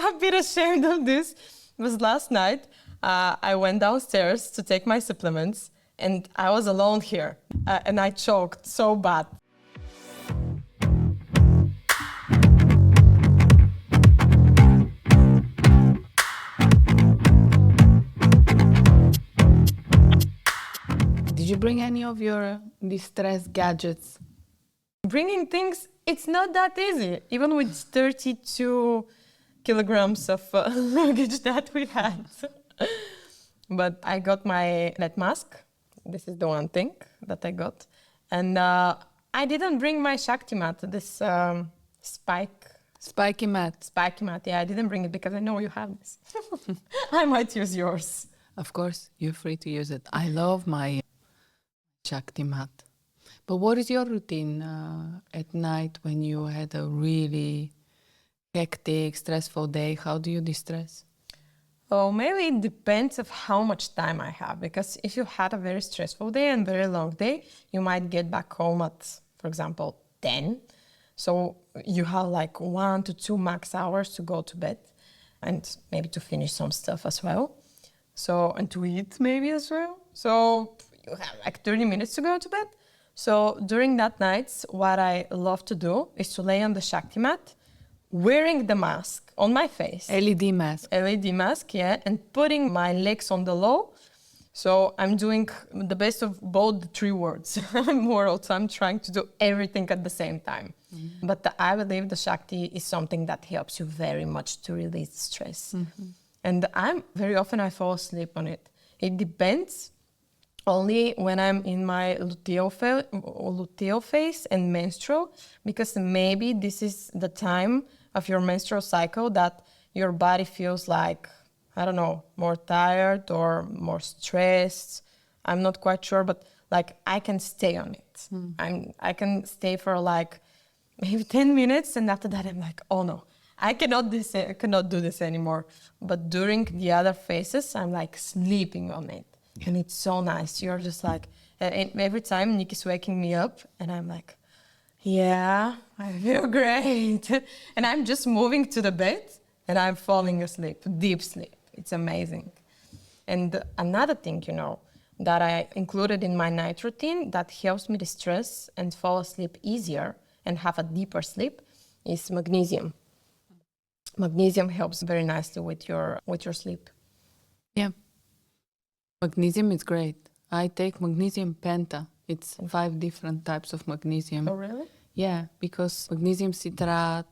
a bit ashamed of this was last night. I went downstairs to take my supplements, and I was alone here, and I choked so bad. Did you bring any of your distress gadgets? Bringing things, it's not that easy, even with 32 kilograms of luggage that we had. But I got my net mask. This is the one thing that I got. And I didn't bring my Shakti mat, this Spiky mat. spiky mat. Yeah, I didn't bring it because I know you have this. I might use yours. Of course, you're free to use it. I love my Shakti mat. But what is your routine at night when you had a really hectic, stressful day? How do you distress? Oh, maybe it depends of how much time I have. Because if you had a very stressful day and very long day, you might get back home at, for example, 10. So you have like 1 to 2 max hours to go to bed and maybe to finish some stuff as well. So, and to eat maybe as well. So you have like 30 minutes to go to bed. So during that night, what I love to do is to lay on the Shakti mat, wearing the mask on my face. LED mask. LED mask, yeah, and putting my legs on the low. So I'm doing the best of both the 3 worlds. I'm trying to do everything at the same time. Mm-hmm. But I believe the Shakti is something that helps you very much to release stress. Mm-hmm. And very often I fall asleep on it. It depends only when I'm in my luteal phase and menstrual, because maybe this is the time of your menstrual cycle that your body feels like, I don't know, more tired or more stressed. I'm not quite sure, but like I can stay on it. I can stay for like maybe 10 minutes, and after that I'm like, oh no, I cannot do this anymore. But during the other phases, I'm like sleeping on it. And it's so nice. You're just like, and every time Nick is waking me up and I'm like, yeah, I feel great. And I'm just moving to the bed and I'm falling asleep, deep sleep. It's amazing. And another thing, that I included in my night routine that helps me distress and fall asleep easier and have a deeper sleep is magnesium. Magnesium helps very nicely with your sleep. Yeah. Magnesium is great. I take magnesium penta. It's 5 different types of magnesium. Oh, really? Yeah, because magnesium citrate.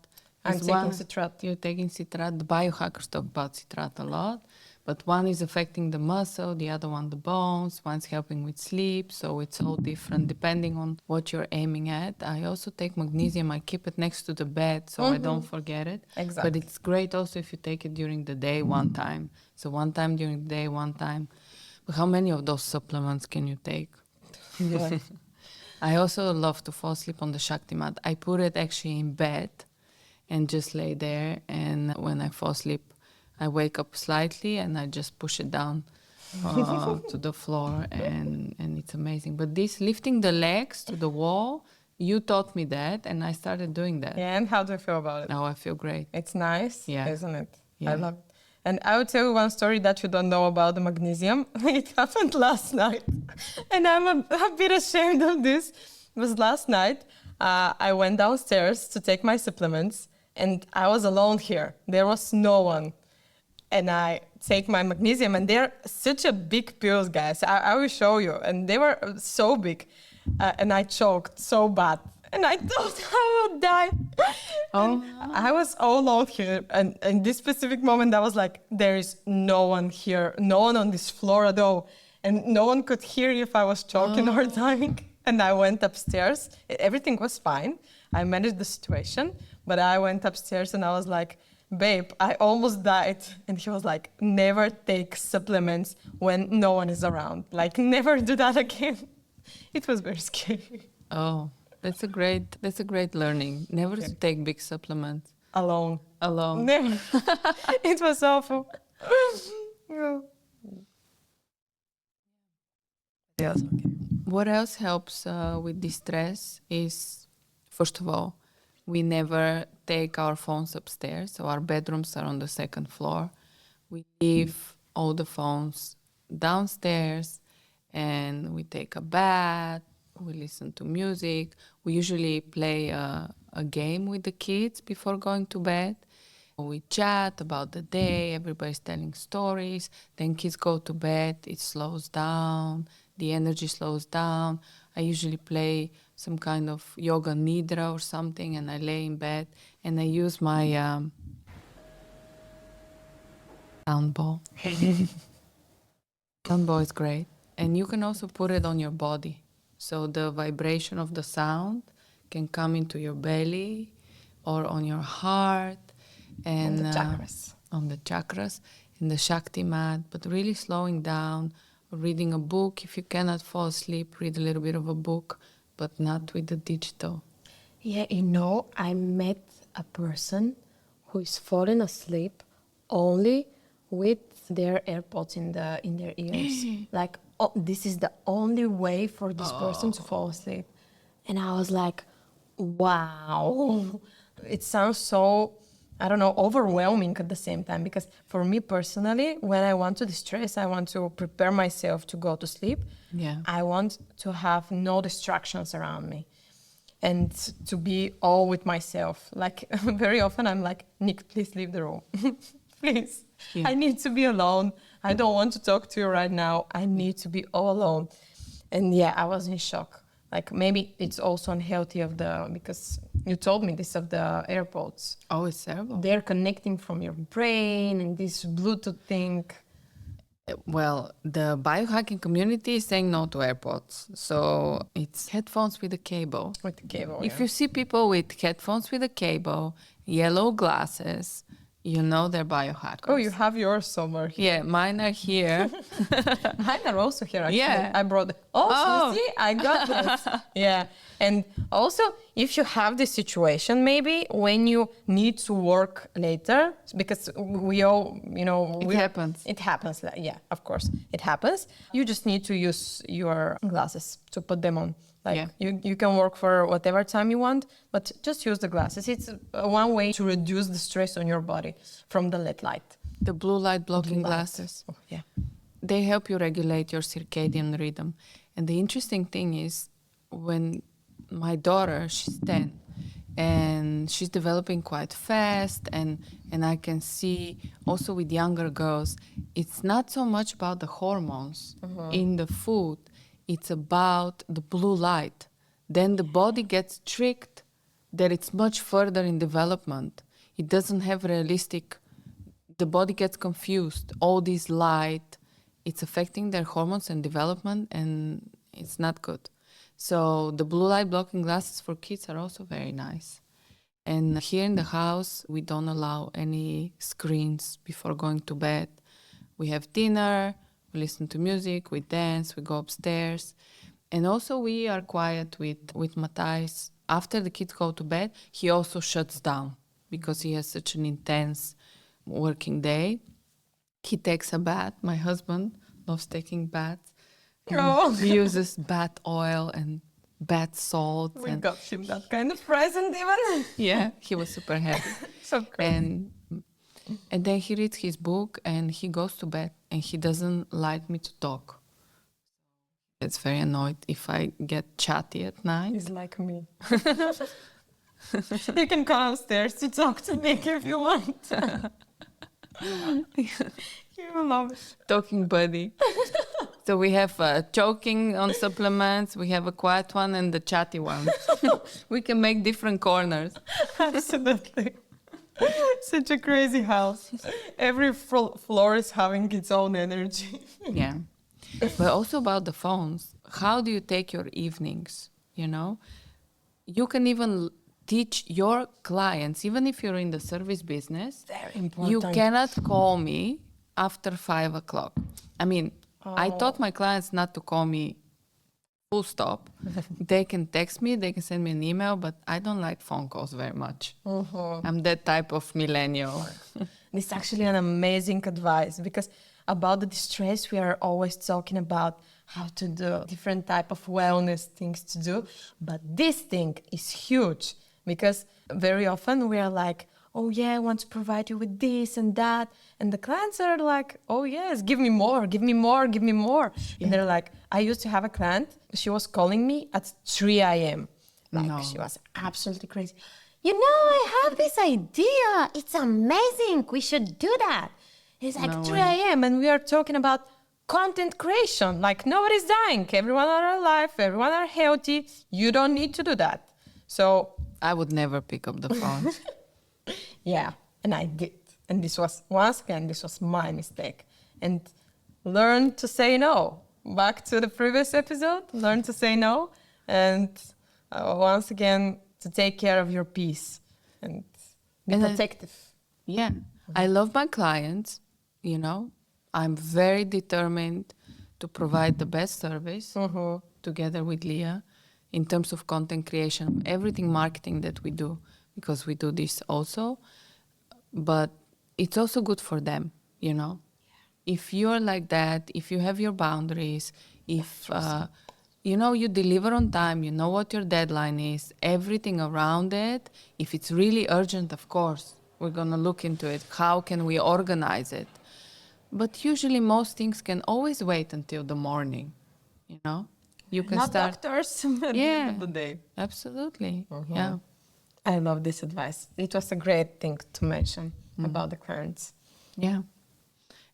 I'm taking citrate. You're taking citrate. The biohackers talk about citrate a lot. But one is affecting the muscle, the other one the bones, one's helping with sleep. So it's all different depending on what you're aiming at. I also take magnesium. I keep it next to the bed so I don't forget it. Exactly. But it's great also if you take it during the day one time. So one time during the day, one time. But how many of those supplements can you take? Yeah. I also love to fall asleep on the Shakti mat. I put it actually in bed and just lay there. And when I fall asleep, I wake up slightly and I just push it down to the floor, and it's amazing. But this lifting the legs to the wall, you taught me that, and I started doing that. Yeah, and how do you feel about it? Now I feel great. It's nice, Yeah. isn't it? Yeah. I love it. And I will tell you one story that you don't know about the magnesium. It happened last night. And I'm a bit ashamed of this. It was last night. I went downstairs to take my supplements, and I was alone here. There was no one. And I take my magnesium, and they're such a big pills, guys. I will show you. And they were so big. And I choked so bad. And I thought I would die. Oh. I was all alone here. And in this specific moment, I was like, there is no one here, no one on this floor at all. And no one could hear if I was choking or dying. And I went upstairs. Everything was fine. I managed the situation. But I went upstairs and I was like, babe, I almost died. And he was like, never take supplements when no one is around. Like, never do that again. It was very scary. Oh, that's a great learning. Never to take big supplements. Alone. Alone. It was awful. Yeah. Yes, okay. What else helps with distress is, first of all, we never take our phones upstairs. So our bedrooms are on the second floor. We leave all the phones downstairs and we take a bath. We listen to music. We usually play a game with the kids before going to bed. We chat about the day. Everybody's telling stories. Then kids go to bed. It slows down. The energy slows down. I usually play some kind of Yoga Nidra or something, and I lay in bed and I use my sound ball. Sound ball is great. And you can also put it on your body. So the vibration of the sound can come into your belly or on your heart. And On the chakras. On the chakras, in the Shakti mat, but really slowing down, reading a book. If you cannot fall asleep, read a little bit of a book, but not with the digital. Yeah, I met a person who is falling asleep only with their AirPods in their ears. Like, oh, this is the only way for this person to fall asleep. And I was like, wow. It sounds so, I don't know, overwhelming at the same time, because for me personally, when I want to distress, I want to prepare myself to go to sleep. Yeah. I want to have no distractions around me and to be all with myself. Like very often I'm like, Nick, please leave the room. Please. Yeah. I need to be alone. I don't want to talk to you right now. I need to be all alone. And yeah, I was in shock. Like maybe it's also unhealthy because you told me this of the AirPods. Oh, it's terrible. They're connecting from your brain and this Bluetooth thing. Well, the biohacking community is saying no to AirPods. So it's headphones with a cable. With the cable, If you see people with headphones with a cable, yellow glasses, you know they're biohackers. Oh, you have yours somewhere here. Yeah, mine are here. Mine are also here, actually. Yeah. I brought it. Oh, so you see, I got this. Yeah. And also, if you have this situation, maybe when you need to work later, because we all, It happens. It happens. Yeah, of course, it happens. You just need to use your glasses to put them on. Like you can work for whatever time you want, but just use the glasses. It's one way to reduce the stress on your body from the LED light. The blue light blocking glasses. Oh, yeah. They help you regulate your circadian rhythm. And the interesting thing is when my daughter, she's 10, and she's developing quite fast, and I can see also with younger girls, it's not so much about the hormones in the food, it's about the blue light. Then the body gets tricked that it's much further in development. It doesn't have the body gets confused. All this light, it's affecting their hormones and development, and it's not good. So the blue light blocking glasses for kids are also very nice. And here in the house, we don't allow any screens before going to bed. We have dinner, we listen to music, we dance, we go upstairs. And also we are quiet with Matthijs. After the kids go to bed, he also shuts down because he has such an intense working day. He takes a bath. My husband loves taking baths. He uses bath oil and bath salt. We got him that kind of present even. Yeah, he was super happy. So great. And then he reads his book and he goes to bed and he doesn't like me to talk. It's very annoyed if I get chatty at night. He's like me. You can come upstairs to talk to Nick if you want. You will love it. Talking buddy. So we have choking on supplements, we have a quiet one and the chatty one. We can make different corners. Absolutely. Such a crazy house. Every floor is having its own energy. Yeah. But also about the phones. How do you take your evenings? You can even teach your clients, even if you're in the service business, Very important. you cannot call me after 5 o'clock. I mean, I taught my clients not to call me full stop. They can text me, they can send me an email, but I don't like phone calls very much. I'm that type of millennial. This is actually an amazing advice, because about the distress, we are always talking about how to do different type of wellness things to do. But this thing is huge, Because very often we are like, oh yeah, I want to provide you with this and that. And the clients are like, oh yes, give me more, give me more, give me more. And they're like, I used to have a client, she was calling me at 3 a.m. Like she was absolutely crazy. You know, I have this idea. It's amazing. We should do that. It's like 3 a.m. and we are talking about content creation. Like nobody's dying. Everyone are alive. Everyone are healthy. You don't need to do that. So I would never pick up the phone. yeah, and I did. And this was, once again, this was my mistake. And learn to say no. Back to the previous episode, learn to say no. And once again, to take care of your peace and be protective. Yeah, I love my clients, you know. I'm very determined to provide the best service together with Leah in terms of content creation, everything marketing that we do, because we do this also. But it's also good for them, you know. If you're like that, if you have your boundaries, if you know you deliver on time, you know what your deadline is, everything around it, if it's really urgent, of course, we're going to look into it. How can we organize it? But usually most things can always wait until the morning, you know? You can Not start. doctors at the end of the day. Absolutely. Yeah. I love this advice. It was a great thing to mention about the clients. Yeah.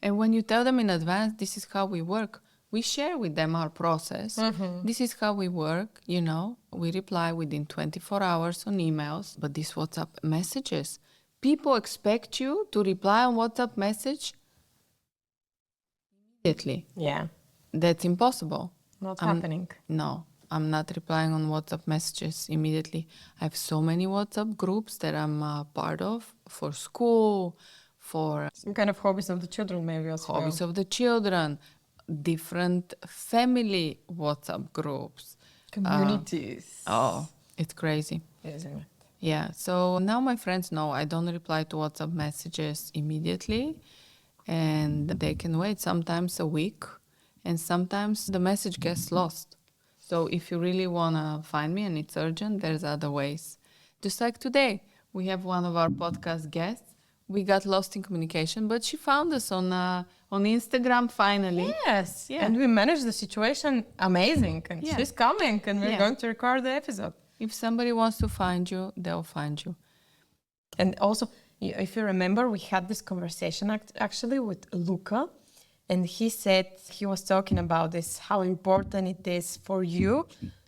And when you tell them in advance, this is how we work, we share with them our process. This is how we work, you know. We reply within 24 hours on emails, but these WhatsApp messages, people expect you to reply on WhatsApp message immediately. Yeah, That's impossible. not happening. No, I'm not replying on WhatsApp messages immediately. I have so many WhatsApp groups that I'm part of for school, for Some kind of hobbies of the children maybe as hobbies well. of the children, different family WhatsApp groups. Communities. Oh, it's crazy. Isn't it? Yeah, so now my friends know I don't reply to WhatsApp messages immediately, and they can wait sometimes a week, and sometimes the message gets lost. So if you really want to find me and it's urgent, there's other ways. Just like today, we have one of our podcast guests. We got lost in communication, but she found us on Instagram finally. Yes. Yeah. And we managed the situation amazing. And Yeah. she's coming and we're Yeah. going to record the episode. If somebody wants to find you, they'll find you. And also, if you remember, we had this conversation actually with Luca. And he said, he was talking about this, how important it is for you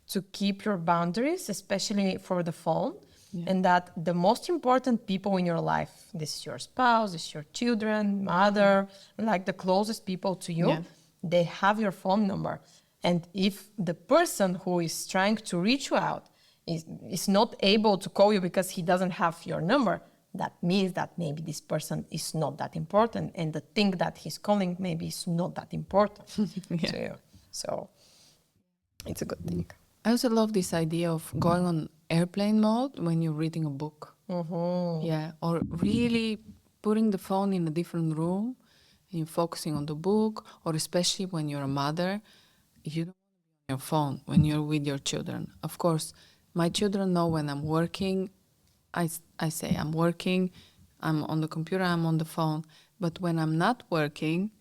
to keep your boundaries, especially for the phone. Yeah. And that the most important people in your life, this is your spouse, this is your children, mother, like the closest people to you, they have your phone number. And if the person who is trying to reach you out is not able to call you because he doesn't have your number, that means that maybe this person is not that important, and the thing that he's calling maybe is not that important to you. So it's a good thing. I also love this idea of going on airplane mode when you're reading a book. Yeah, or really putting the phone in a different room and you're focusing on the book, or especially when you're a mother, you don't want to be on your phone when you're with your children. Of course, my children know when I'm working, I say I'm working, I'm on the computer, I'm on the phone. But when I'm not working,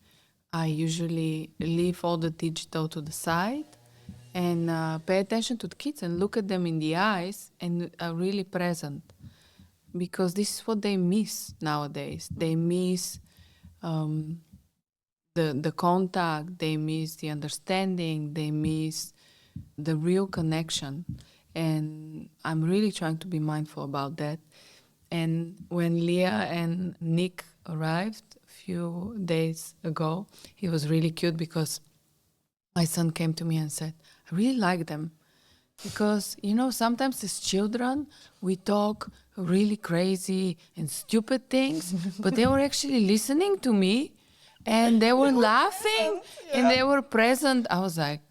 I usually leave all the digital to the side and pay attention to the kids and look at them in the eyes and are really present. Because this is what they miss nowadays. They miss the contact, they miss the understanding, they miss the real connection. And I'm really trying to be mindful about that. And when Leah and Nick arrived a few days ago, he was really cute because my son came to me and said, I really like them. Because, you know, sometimes as children, we talk really crazy and stupid things, but they were actually listening to me and they were laughing and they were present. I was like,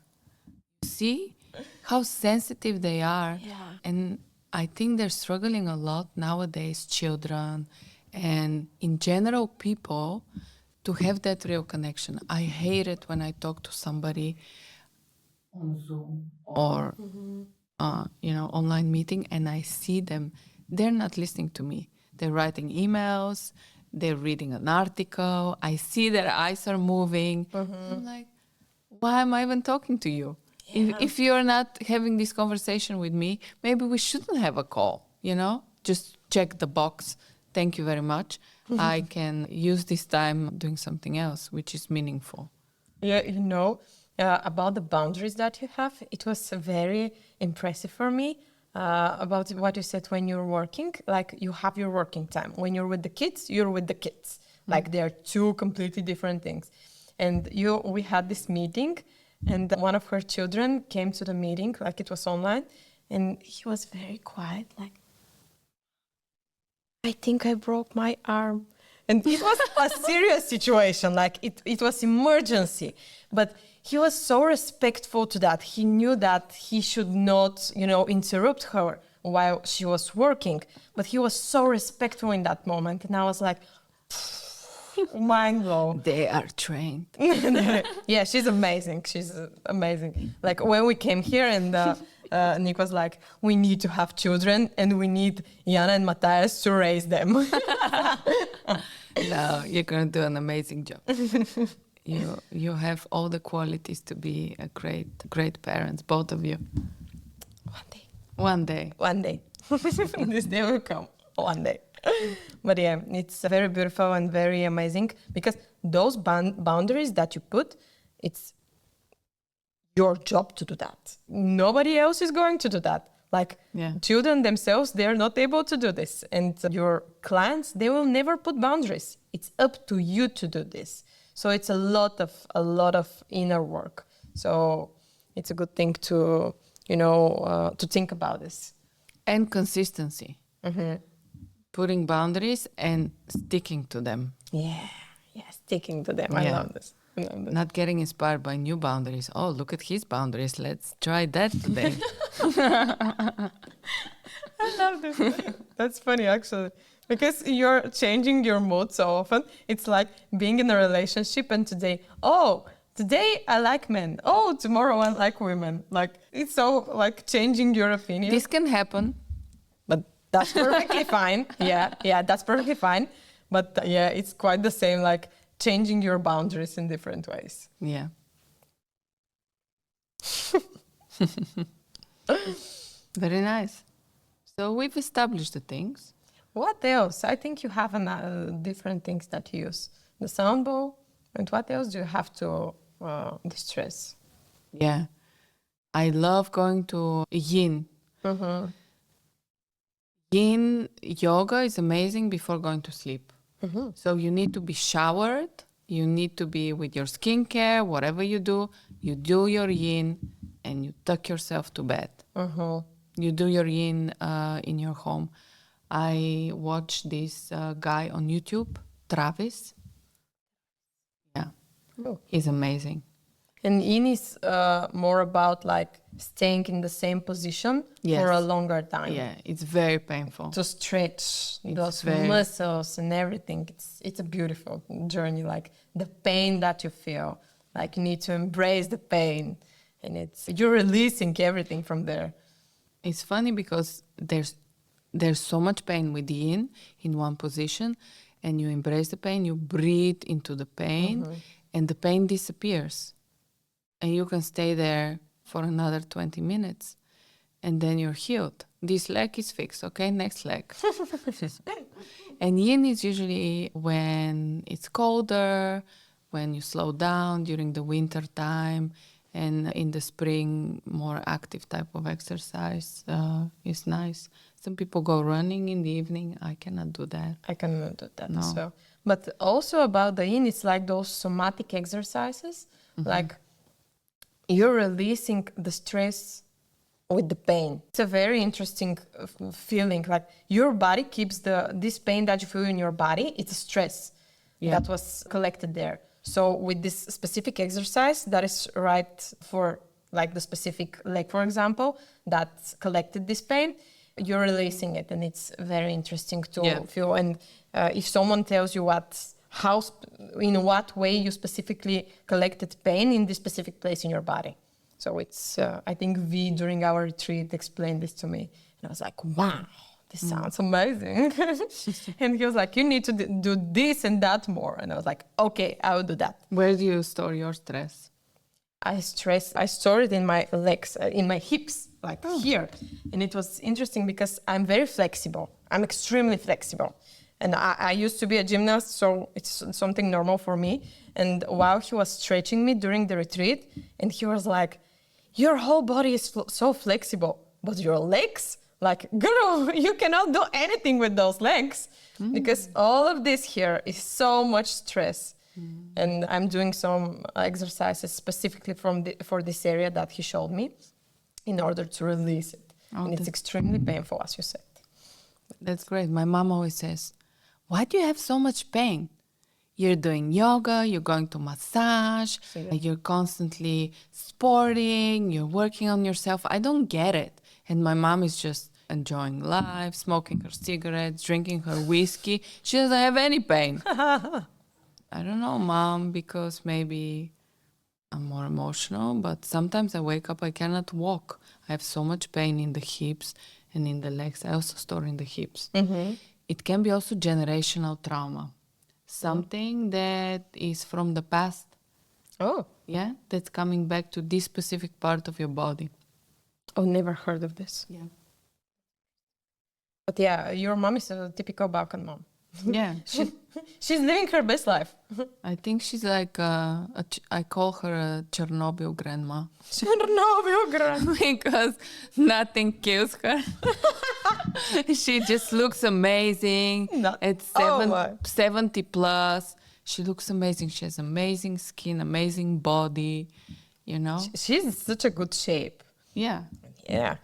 see how sensitive they are. Yeah. And I think they're struggling a lot nowadays, children and in general people, to have that real connection. I hate it when I talk to somebody on Zoom or online meeting, and I see them. They're not listening to me. They're writing emails. They're reading an article. I see their eyes are moving. I'm like, why am I even talking to you? If you're not having this conversation with me, maybe we shouldn't have a call, Just check the box. Thank you very much. I can use this time doing something else, which is meaningful. Yeah, about the boundaries that you have, it was very impressive for me. About what you said when you're working, like you have your working time. When you're with the kids, you're with the kids. Like they are two completely different things. And we had this meeting, and one of her children came to the meeting, like it was online, and he was very quiet, like, I think I broke my arm. And it was a serious situation, like it was emergency. But he was so respectful to that. He knew that he should not, interrupt her while she was working. But he was so respectful in that moment. And I was like, mind blown. They are trained. Yeah, she's amazing. She's amazing. Like when we came here and Nick was like, we need to have children and we need Jana and Matthias to raise them. No, you're going to do an amazing job. You have all the qualities to be a great parents, both of you. One day. This day will come. One day. But yeah, it's very beautiful and very amazing because those boundaries that you put, it's your job to do that. Nobody else is going to do that. Like children themselves, they're not able to do this. And your clients, they will never put boundaries. It's up to you to do this. So it's a lot of inner work. So it's a good thing to, to think about this. And consistency. Putting boundaries and sticking to them. Yeah, sticking to them. I love this. Not getting inspired by new boundaries. Oh, look at his boundaries. Let's try that today. I love this. That's funny, actually. Because you're changing your mood so often. It's like being in a relationship and today I like men. Oh, tomorrow I like women. Like, it's so like changing your opinion. This can happen. But that's perfectly fine. Yeah, that's perfectly fine. But it's quite the same, like changing your boundaries in different ways. Yeah. Very nice. So we've established the things. What else? I think you have different things that you use. The sound bowl. And what else do you have to distress? Yeah. I love going to yin. Yin yoga is amazing before going to sleep. So you need to be showered. You need to be with your skincare, whatever you do your yin and you tuck yourself to bed. You do your yin in your home. I watched this guy on YouTube, Travis. Yeah, he's amazing. And yin is more about like staying in the same position for a longer time. Yeah, it's very painful. To stretch those muscles and everything. It's a beautiful journey. Like the pain that you feel, like you need to embrace the pain, and you're releasing everything from there. It's funny because there's so much pain with the yin in one position, and you embrace the pain, you breathe into the pain, and the pain disappears. And you can stay there for another 20 minutes, and then you're healed. This leg is fixed, okay? Next leg. And yin is usually when it's colder, when you slow down during the winter time, and in the spring, more active type of exercise is nice. Some people go running in the evening. I cannot do that. I cannot do that as well. But also about the yin, it's like those somatic exercises, like you're releasing the stress with the pain. It's a very interesting feeling. Like your body keeps this pain that you feel in your body. It's a stress that was collected there. So with this specific exercise that is right for like the specific leg, for example, that collected this pain, you're releasing it, and it's very interesting to feel. And if someone tells you in what way you specifically collected pain in this specific place in your body. So it's, I think V during our retreat explained this to me. And I was like, wow, this sounds amazing. And he was like, you need to do this and that more. And I was like, okay, I will do that. Where do you store your stress? I store it in my legs, in my hips, like here. And it was interesting because I'm very flexible. I'm extremely flexible. And I used to be a gymnast, so it's something normal for me. And while he was stretching me during the retreat, and he was like, your whole body is so flexible, but your legs, like, girl, you cannot do anything with those legs because all of this here is so much stress. And I'm doing some exercises specifically for this area that he showed me in order to release it. And it's extremely painful, as you said. That's great. My mom always says, why do you have so much pain? You're doing yoga, you're going to massage, you're constantly sporting, you're working on yourself. I don't get it. And my mom is just enjoying life, smoking her cigarettes, drinking her whiskey. She doesn't have any pain. I don't know, Mom, because maybe I'm more emotional, but sometimes I wake up, I cannot walk. I have so much pain in the hips and in the legs. I also store in the hips. It can be also generational trauma. Something that is from the past. Oh. Yeah, that's coming back to this specific part of your body. Oh, never heard of this. Yeah. But yeah, your mom is a typical Balkan mom. Yeah. She's living her best life. I think she's like, I call her a Chernobyl grandma. Chernobyl grandma. Because nothing kills her. She just looks amazing. At 70 plus. She looks amazing. She has amazing skin, amazing body, you know? She's in such a good shape. Yeah. Yeah,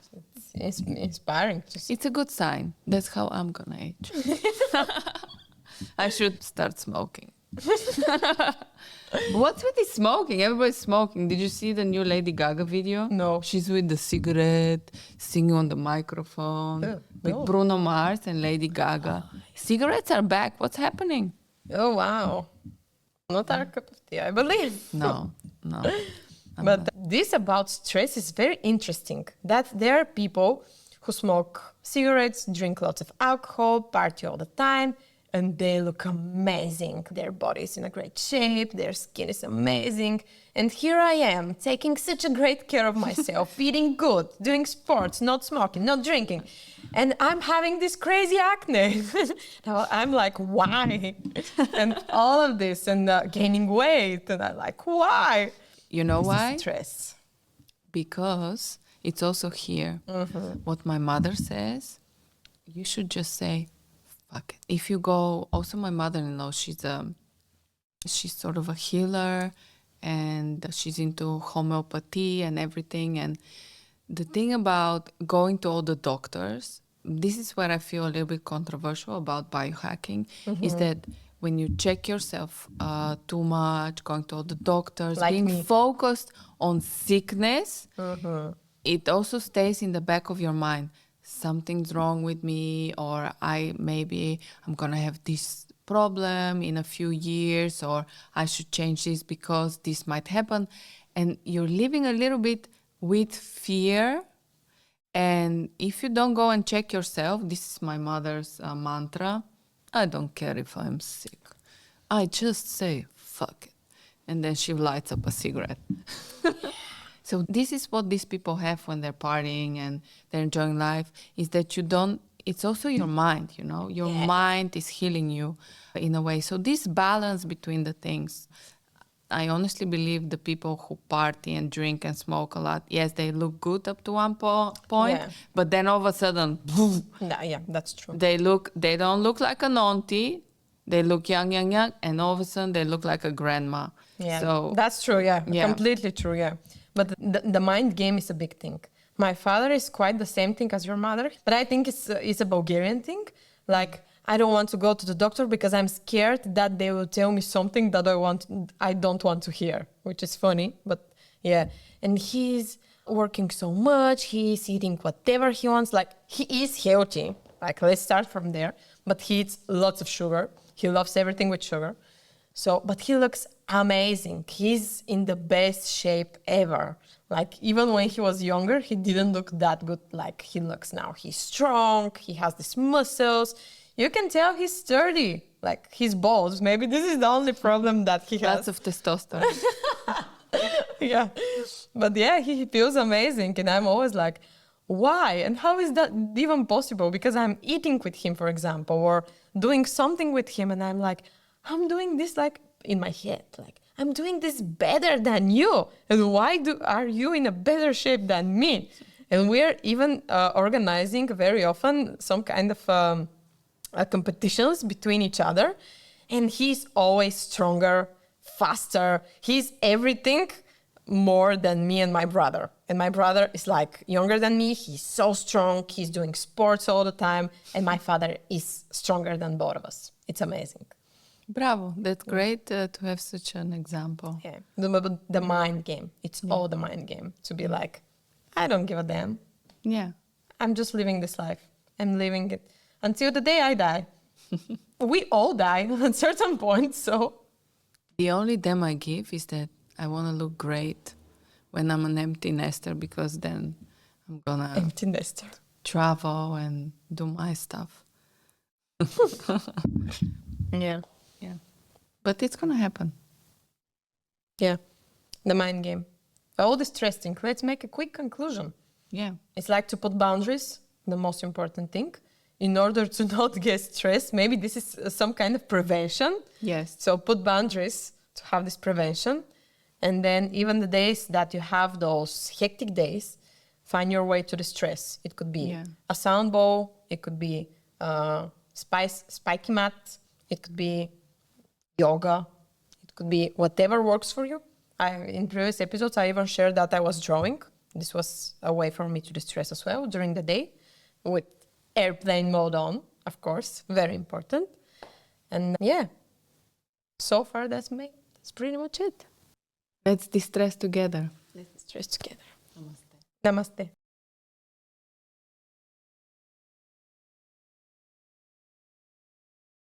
it's inspiring. It's a good sign. That's how I'm gonna age. I should start smoking. What's with this smoking? Everybody's smoking. Did you see the new Lady Gaga video? No. She's with the cigarette, singing on the microphone with Bruno Mars and Lady Gaga. Cigarettes are back. What's happening? Oh, wow. Not our cup of tea, I believe. No. But this about stress is very interesting, that there are people who smoke cigarettes, drink lots of alcohol, party all the time, and they look amazing. Their body is in a great shape, their skin is amazing. And here I am, taking such a great care of myself, eating good, doing sports, not smoking, not drinking. And I'm having this crazy acne. Now I'm like, why? And all of this, and gaining weight, and I'm like, why? You know why? Stress. Because it's also here. What my mother says, you should just say, fuck it. If you go, also my mother-in-law, she's sort of a healer, and she's into homeopathy and everything. And the thing about going to all the doctors, this is where I feel a little bit controversial about biohacking, is that when you check yourself too much, going to all the doctors, like being focused on sickness, it also stays in the back of your mind. Something's wrong with me, or I'm gonna have this problem in a few years, or I should change this because this might happen. And you're living a little bit with fear. And if you don't go and check yourself, this is my mother's mantra, I don't care if I'm sick. I just say, fuck it. And then she lights up a cigarette. So this is what these people have when they're partying and they're enjoying life, is that it's also your mind, you know? Your mind is healing you in a way. So this balance between the things, I honestly believe the people who party and drink and smoke a lot, yes, they look good up to one point, but then all of a sudden, boom, that's true. They don't look like an auntie, they look young, and all of a sudden they look like a grandma. Yeah, so, that's true, completely true, But the mind game is a big thing. My father is quite the same thing as your mother, but I think it's a Bulgarian thing. Like, I don't want to go to the doctor because I'm scared that they will tell me something that I don't want to hear, which is funny, but yeah. And he's working so much, he's eating whatever he wants, like he is healthy, like let's start from there, but he eats lots of sugar. He loves everything with sugar. So, but he looks amazing. He's in the best shape ever. Like even when he was younger, he didn't look that good like he looks now. He's strong, he has these muscles. You can tell he's sturdy, like he's bald. Maybe this is the only problem that he has. Lots of testosterone. Yeah. But yeah, he feels amazing. And I'm always like, why? And how is that even possible? Because I'm eating with him, for example, or doing something with him. And I'm like, I'm doing this like in my head, like I'm doing this better than you. And why are you in a better shape than me? And we're even organizing very often some kind of competitions between each other. And he's always stronger, faster. He's everything more than me and my brother. And my brother is like younger than me. He's so strong. He's doing sports all the time. And my father is stronger than both of us. It's amazing. Bravo. That's great to have such an example. Yeah. The mind game. It's all the mind game. To be like, I don't give a damn. Yeah. I'm just living this life. I'm living it until the day I die. We all die at a certain point, so. The only damn I give is that I want to look great when I'm an empty nester, because then I'm gonna Empty nester. travel and do my stuff. Yeah. Yeah. But it's gonna happen. Yeah. The mind game. All this stressing. Let's make a quick conclusion. Yeah. It's like to put boundaries, the most important thing, in order to not get stressed. Maybe this is some kind of prevention. Yes. So put boundaries to have this prevention. And then even the days that you have those hectic days, find your way to the stress. It could be a sound bowl. It could be spiky mat. It could be yoga. It could be whatever works for you. In previous episodes, I even shared that I was drawing. This was a way for me to distress as well during the day, with airplane mode on, of course, very important. And yeah, so far that's pretty much it. Let's distress together. Let's distress together. Namaste. Namaste.